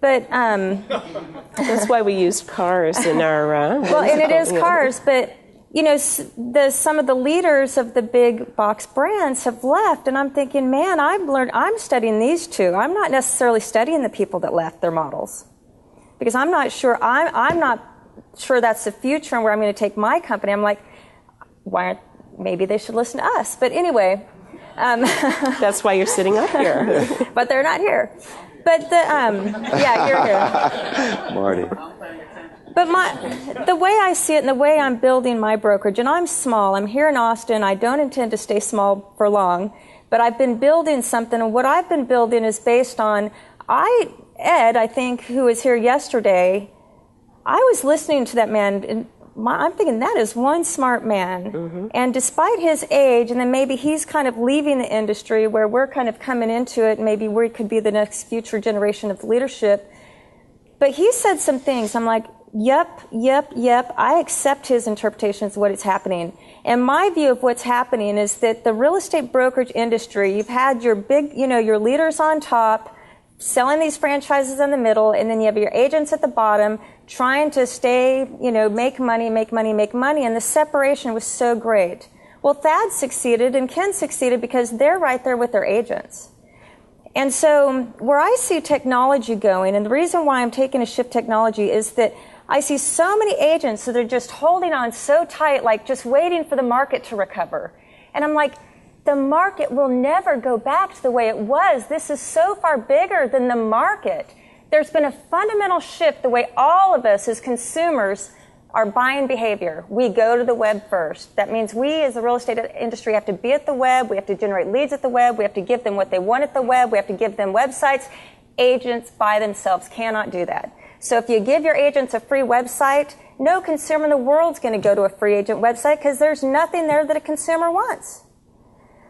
But that's why we used cars in our well, and it is cars, but you know, some of the leaders of the big box brands have left, and I'm thinking, man, I'm studying these two. I'm not necessarily studying the people that left their models, because I'm not sure that's the future and where I'm going to take my company. I'm like, maybe they should listen to us. But anyway, that's why you're sitting up here. But they're not here. But yeah, you're here, Marty. But the way I see it and the way I'm building my brokerage, and I'm small, I'm here in Austin, I don't intend to stay small for long, but I've been building something, and what I've been building is based on, Ed, I think, who was here yesterday, I was listening to that man, and I'm thinking, that is one smart man. Mm-hmm. And despite his age, and then maybe he's kind of leaving the industry where we're kind of coming into it, maybe we could be the next future generation of leadership, but he said some things, I'm like, Yep. I accept his interpretations of what is happening. And my view of what's happening is that the real estate brokerage industry, you've had your big, your leaders on top, selling these franchises in the middle, and then you have your agents at the bottom trying to stay, make money, and the separation was so great. Well, Thad succeeded and Ken succeeded because they're right there with their agents. And so where I see technology going, and the reason why I'm taking a shift technology is that I see so many agents that are just holding on so tight, like just waiting for the market to recover. And I'm like, the market will never go back to the way it was. This is so far bigger than the market. There's been a fundamental shift the way all of us as consumers are buying behavior. We go to the web first. That means we as the real estate industry have to be at the web. We have to generate leads at the web. We have to give them what they want at the web. We have to give them websites. Agents by themselves cannot do that. So if you give your agents a free website, no consumer in the world is going to go to a free agent website because there's nothing there that a consumer wants.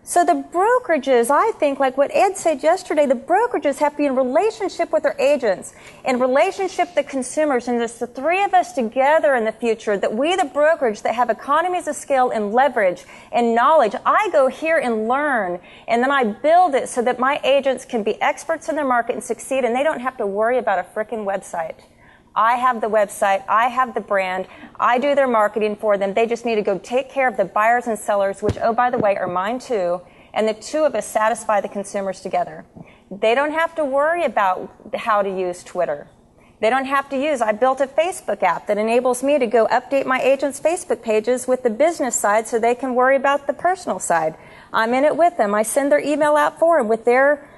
So the brokerages, I think, like what Ed said yesterday, the brokerages have to be in relationship with their agents, in relationship with the consumers, and it's the three of us together in the future, that we, the brokerage, that have economies of scale and leverage and knowledge, I go here and learn, and then I build it so that my agents can be experts in their market and succeed, and they don't have to worry about a frickin' website. I have the website, I have the brand, I do their marketing for them. They just need to go take care of the buyers and sellers, which, oh, by the way, are mine too, and the two of us satisfy the consumers together. They don't have to worry about how to use Twitter. They don't have to I built a Facebook app that enables me to go update my agents' Facebook pages with the business side so they can worry about the personal side. I'm in it with them. I send their email out for them with their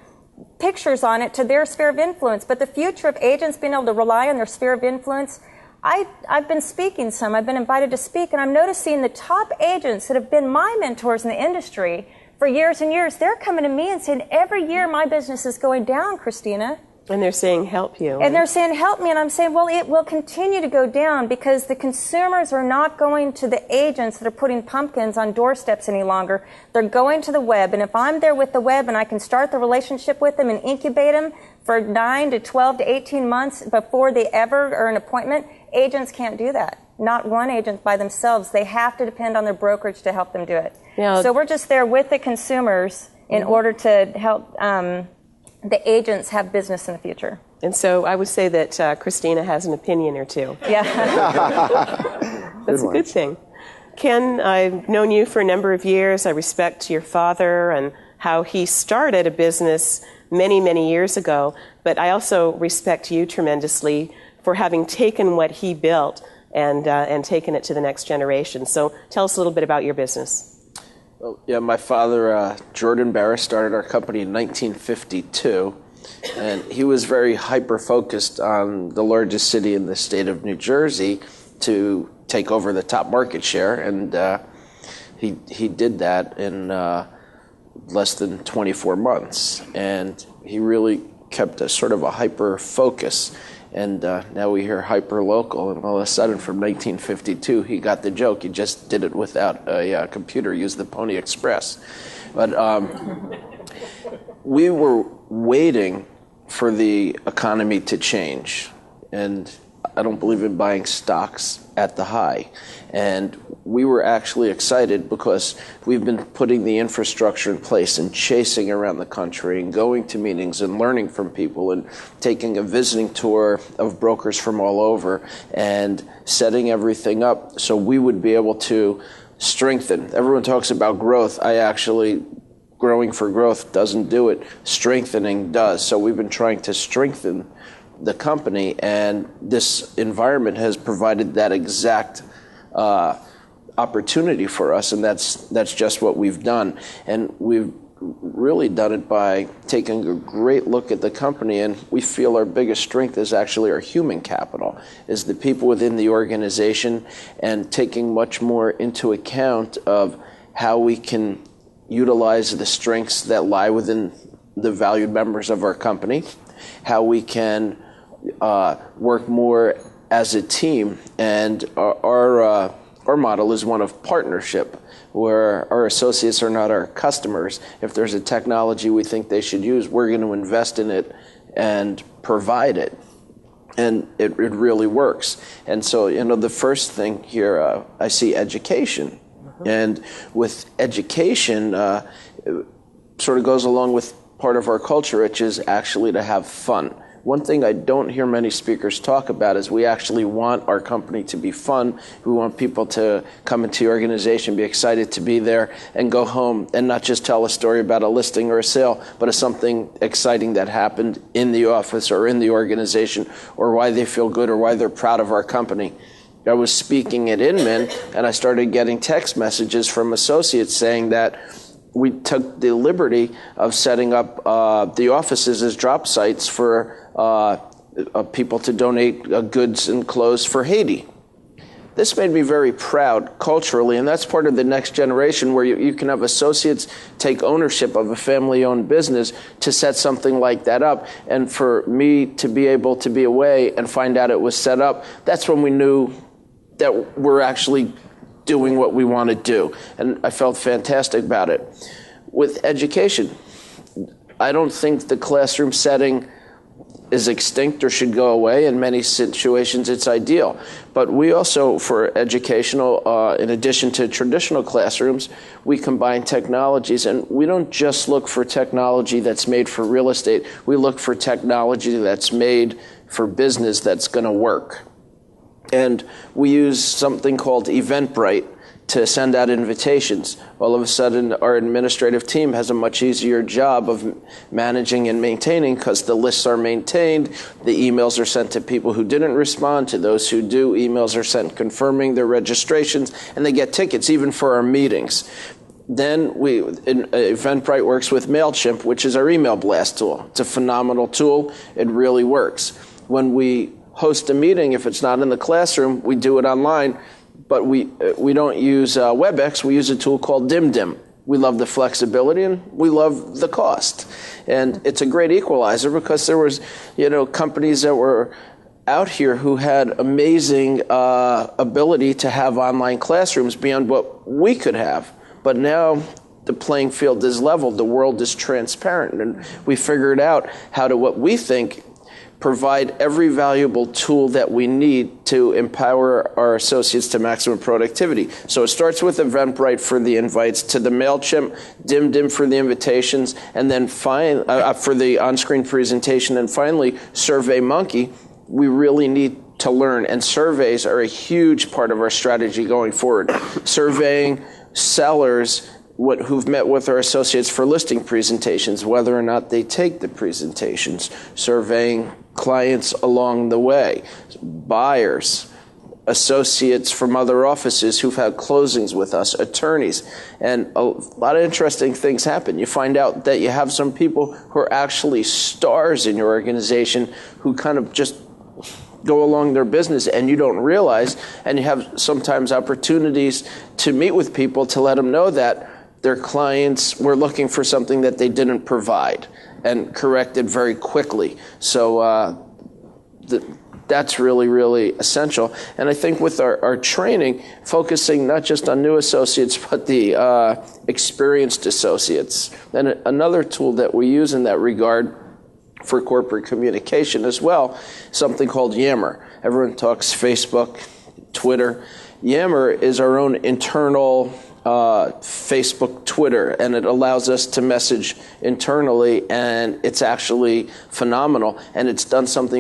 pictures on it to their sphere of influence. But the future of agents being able to rely on their sphere of influence, I've been speaking some. I've been invited to speak, and I'm noticing the top agents that have been my mentors in the industry for years and years, they're coming to me and saying, every year my business is going down, Krisstina. And they're saying, help you. And they're saying, help me. And I'm saying, well, it will continue to go down because the consumers are not going to the agents that are putting pumpkins on doorsteps any longer. They're going to the web. And if I'm there with the web and I can start the relationship with them and incubate them for 9 to 12 to 18 months before they ever are an appointment, agents can't do that. Not one agent by themselves. They have to depend on their brokerage to help them do it. Yeah. So we're just there with the consumers in order to help the agents have business in the future. And so I would say that Krisstina has an opinion or two. Yeah. That's a good thing. Ken, I've known you for a number of years. I respect your father and how he started a business many, many years ago. But I also respect you tremendously for having taken what he built and taken it to the next generation. So tell us a little bit about your business. Well, yeah, my father, Jordan Baris, started our company in 1952, and he was very hyper-focused on the largest city in the state of New Jersey to take over the top market share, and he did that in less than 24 months, and he really kept a sort of a hyper-focus. And now we hear hyper-local, and all of a sudden from 1952, he got the joke. He just did it without a computer, used the Pony Express. But we were waiting for the economy to change, and I don't believe in buying stocks at the high. And we were actually excited because we've been putting the infrastructure in place and chasing around the country and going to meetings and learning from people and taking a visiting tour of brokers from all over and setting everything up so we would be able to strengthen. Everyone talks about growth. Growing for growth doesn't do it. Strengthening does. So we've been trying to strengthen the company, and this environment has provided that exact opportunity for us, and that's just what we've done. And we've really done it by taking a great look at the company, and we feel our biggest strength is actually our human capital, is the people within the organization, and taking much more into account of how we can utilize the strengths that lie within the valued members of our company, how we can work more as a team. And our model is one of partnership, where our associates are not our customers. If there's a technology we think they should use, we're going to invest in it and provide it. And it really works. And so, the first thing here, I see education. And with education, it sort of goes along with part of our culture, which is actually to have fun. One thing I don't hear many speakers talk about is we actually want our company to be fun. We want people to come into the organization, be excited to be there, and go home and not just tell a story about a listing or a sale, but of something exciting that happened in the office or in the organization, or why they feel good or why they're proud of our company. I was speaking at Inman, and I started getting text messages from associates saying that we took the liberty of setting up the offices as drop sites for people to donate goods and clothes for Haiti. This made me very proud culturally, and that's part of the next generation, where you can have associates take ownership of a family-owned business to set something like that up. And for me to be able to be away and find out it was set up, that's when we knew that we're actually doing what we want to do. And I felt fantastic about it. With education, I don't think the classroom setting is extinct or should go away. In many situations, it's ideal. But we also, for educational, in addition to traditional classrooms, we combine technologies. And we don't just look for technology that's made for real estate. We look for technology that's made for business that's going to work. And we use something called Eventbrite to send out invitations. All of a sudden, our administrative team has a much easier job of managing and maintaining, because the lists are maintained, the emails are sent to people who didn't respond, to those who do, emails are sent confirming their registrations, and they get tickets even for our meetings. Then Eventbrite works with MailChimp, which is our email blast tool. It's a phenomenal tool. It really works. When we host a meeting, if it's not in the classroom, we do it online, but we don't use WebEx. We use a tool called DimDim. We love the flexibility and we love the cost. And it's a great equalizer, because there was, companies that were out here who had amazing ability to have online classrooms beyond what we could have. But now the playing field is leveled. The world is transparent. And we figured out how to, what we think, provide every valuable tool that we need to empower our associates to maximum productivity. So it starts with Eventbrite for the invites, to the MailChimp, DimDim for the invitations, and then for the on-screen presentation, and finally SurveyMonkey. We really need to learn, and surveys are a huge part of our strategy going forward. Surveying sellers who've met with our associates for listing presentations, whether or not they take the presentations, surveying clients along the way, buyers, associates from other offices who've had closings with us, attorneys, and a lot of interesting things happen. You find out that you have some people who are actually stars in your organization who kind of just go along their business and you don't realize, and you have sometimes opportunities to meet with people to let them know that their clients were looking for something that they didn't provide, and correct it very quickly. So that's really, really essential. And I think with our training, focusing not just on new associates, but the experienced associates. And another tool that we use in that regard for corporate communication as well, something called Yammer. Everyone talks Facebook, Twitter, Yammer is our own internal Facebook, Twitter, and it allows us to message internally, and it's actually phenomenal, and it's done something